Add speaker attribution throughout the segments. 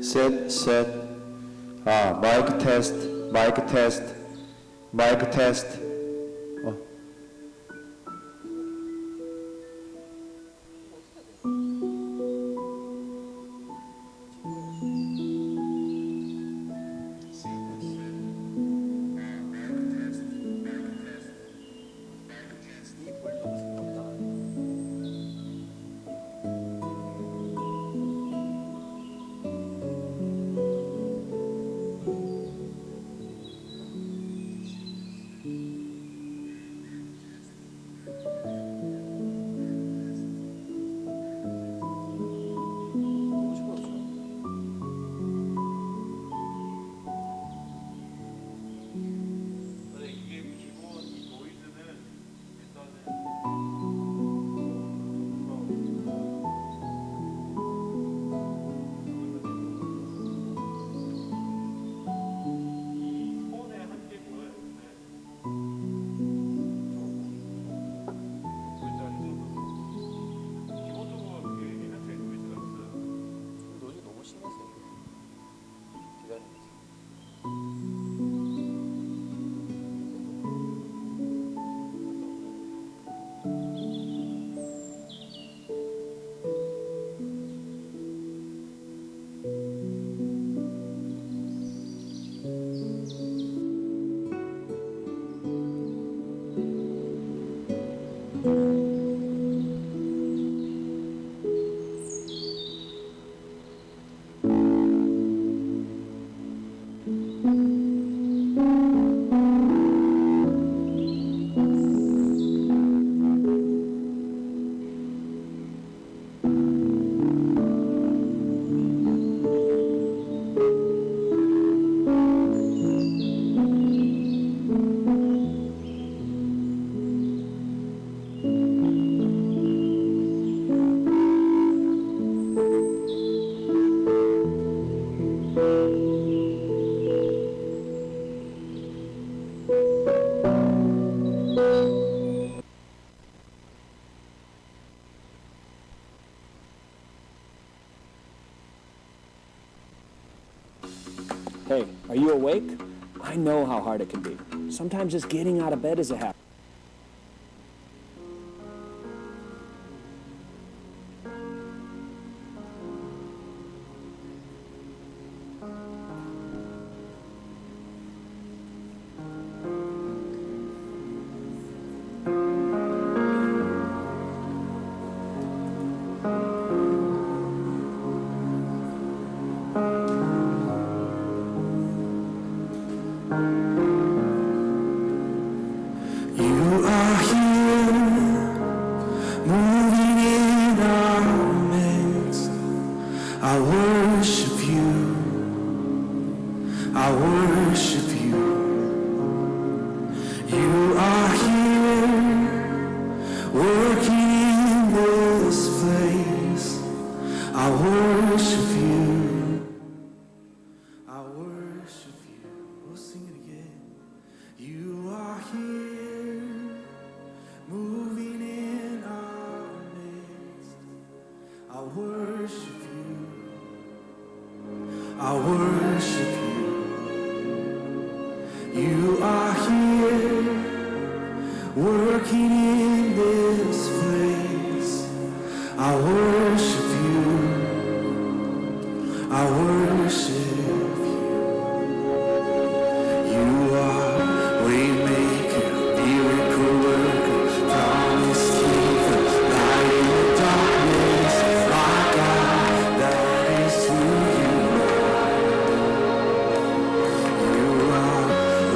Speaker 1: 셋. 마이크 테스트.
Speaker 2: Hey, are you awake? I know how hard it can be. Sometimes just getting out of bed is a habit.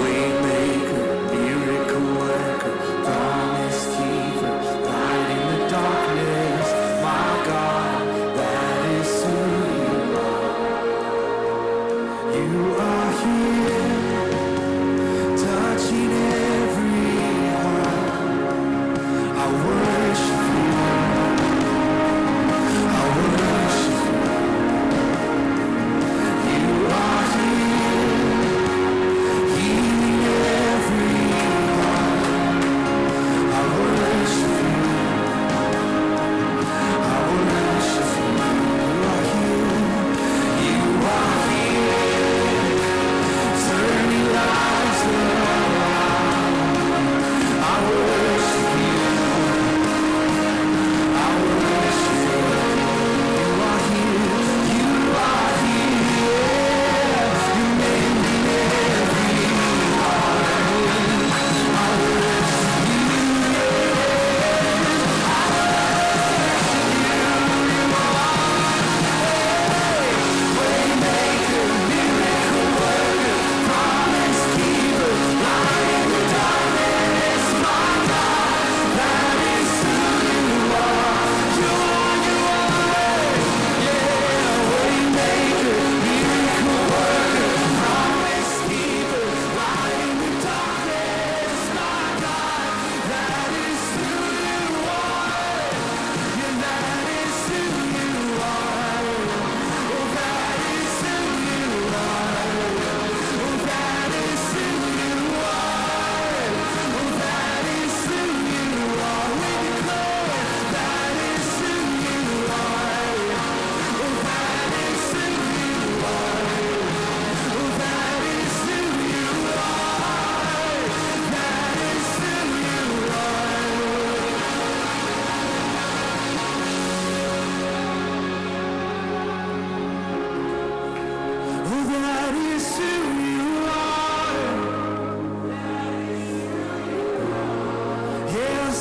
Speaker 3: Waymaker, miracle worker, promise keeper.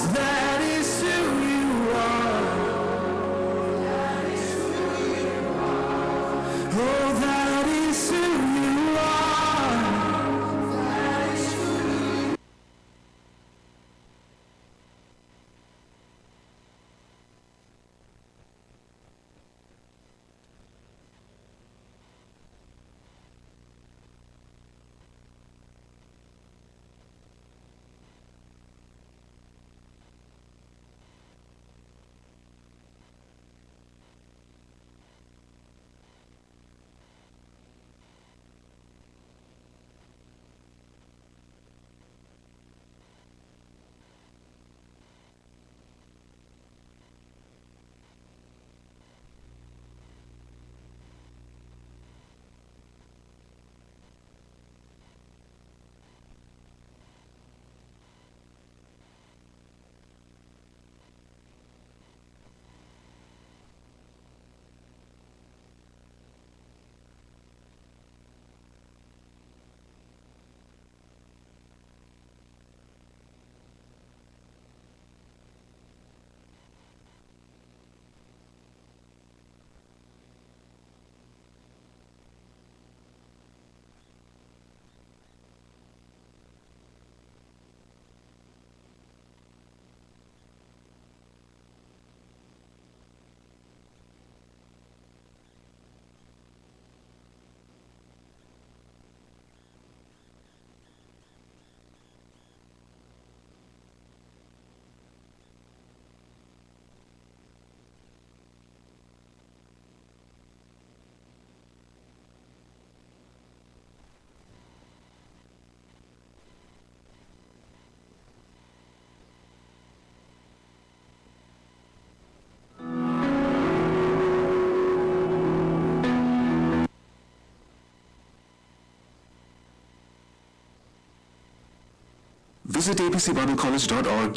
Speaker 3: that is who you are. Oh, that is who you are.
Speaker 4: Visit apcbiblecollege.org.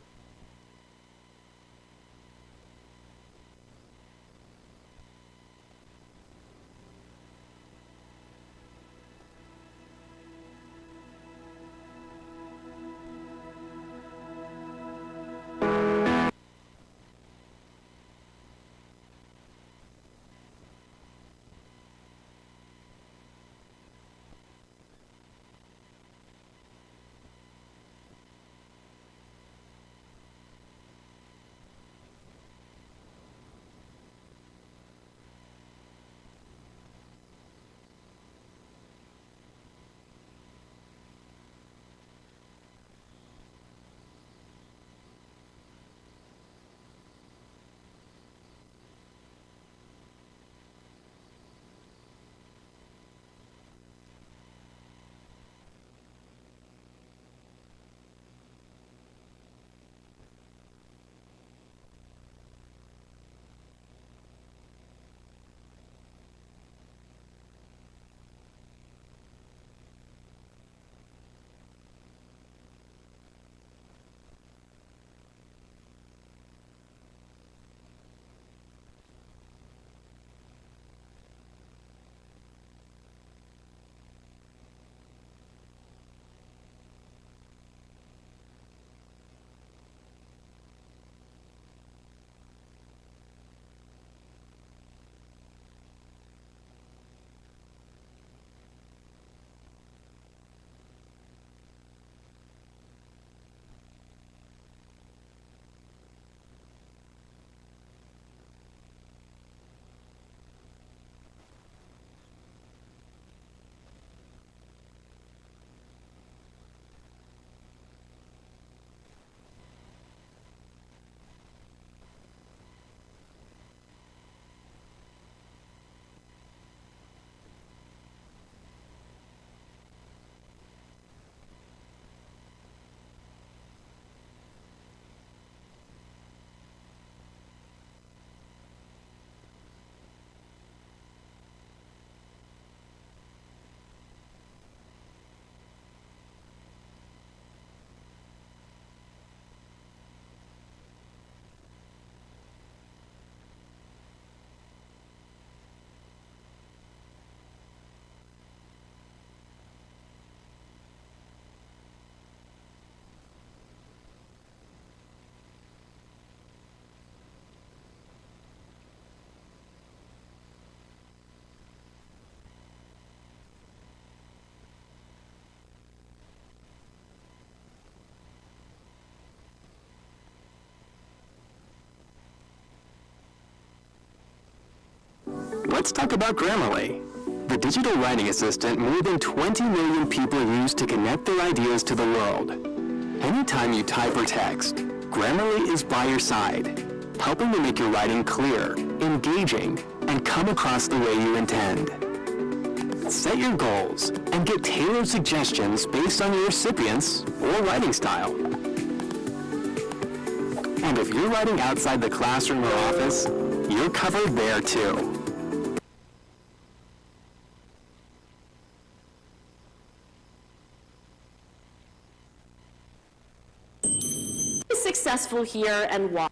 Speaker 5: let's talk about Grammarly, the digital writing assistant more than 20 million people use to connect their ideas to the world. Anytime you type or text, Grammarly is by your side, helping to make your writing clear, engaging, and come across the way you intend. Set your goals and get tailored suggestions based on your recipients or writing style. And if you're writing outside the classroom or office, you're covered there too.
Speaker 6: Who is successful here and why?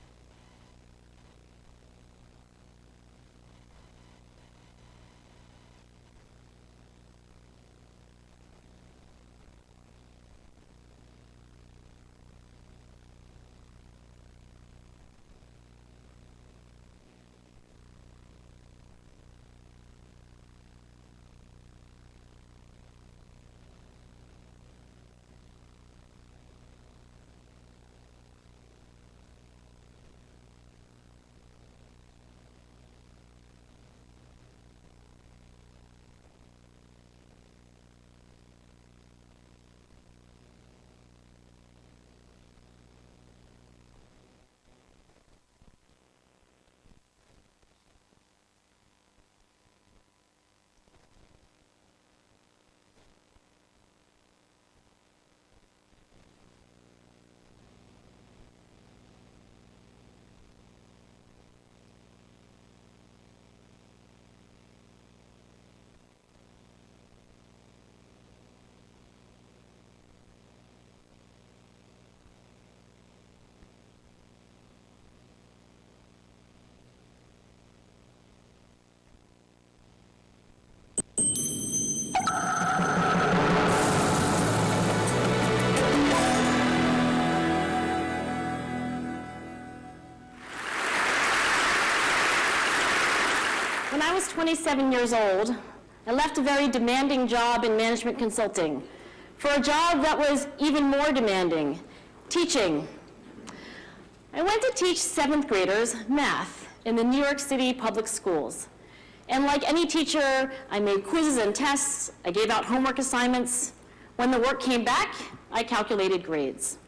Speaker 6: When I was 27 years old, I left a very demanding job in management consulting for a job that was even more demanding, teaching. I went to teach 7th graders math in the New York City public schools. And like any teacher, I made quizzes and tests, I gave out homework assignments. When the work came back, I calculated grades.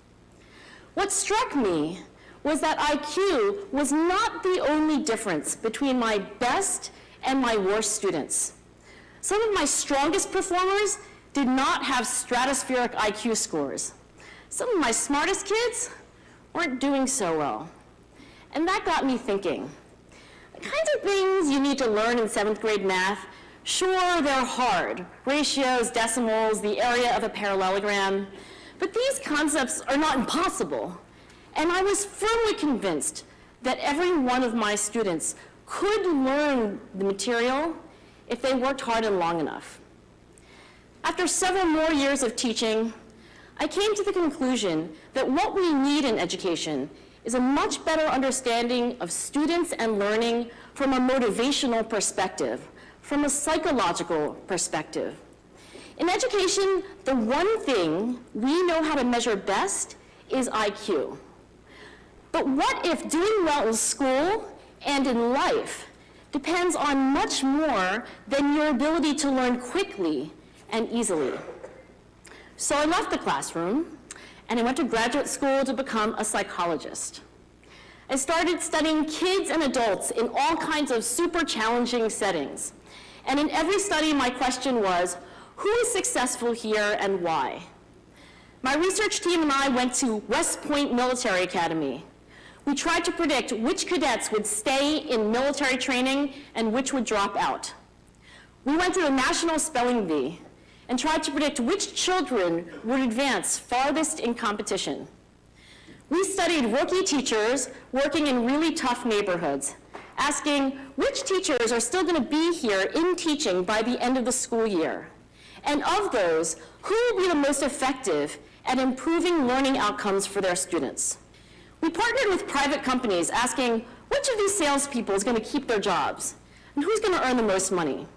Speaker 6: What struck me was that IQ was not the only difference between my best and my worst students. Some of my strongest performers did not have stratospheric IQ scores. Some of my smartest kids weren't doing so well. And that got me thinking. The kinds of things you need to learn in 7th grade math, sure, they're hard. Ratios, decimals, the area of a parallelogram. But these concepts are not impossible. And I was firmly convinced that every one of my students could learn the material if they worked hard and long enough. After several more years of teaching, I came to the conclusion that what we need in education is a much better understanding of students and learning from a motivational perspective, from a psychological perspective. In education, the one thing we know how to measure best is IQ. But what if doing well in school and in life depends on much more than your ability to learn quickly and easily? So I left the classroom and I went to graduate school to become a psychologist. I started studying kids and adults in all kinds of super challenging settings. And in every study, my question was, who is successful here and why? My research team and I went to West Point Military Academy. We tried to predict which cadets would stay in military training and which would drop out. We went to the National Spelling Bee and tried to predict which children would advance farthest in competition. We studied rookie teachers working in really tough neighborhoods, asking which teachers are still going to be here in teaching by the end of the school year. And of those, who will be the most effective at improving learning outcomes for their students? We partnered with private companies asking which of these salespeople is going to keep their jobs and who's going to earn the most money.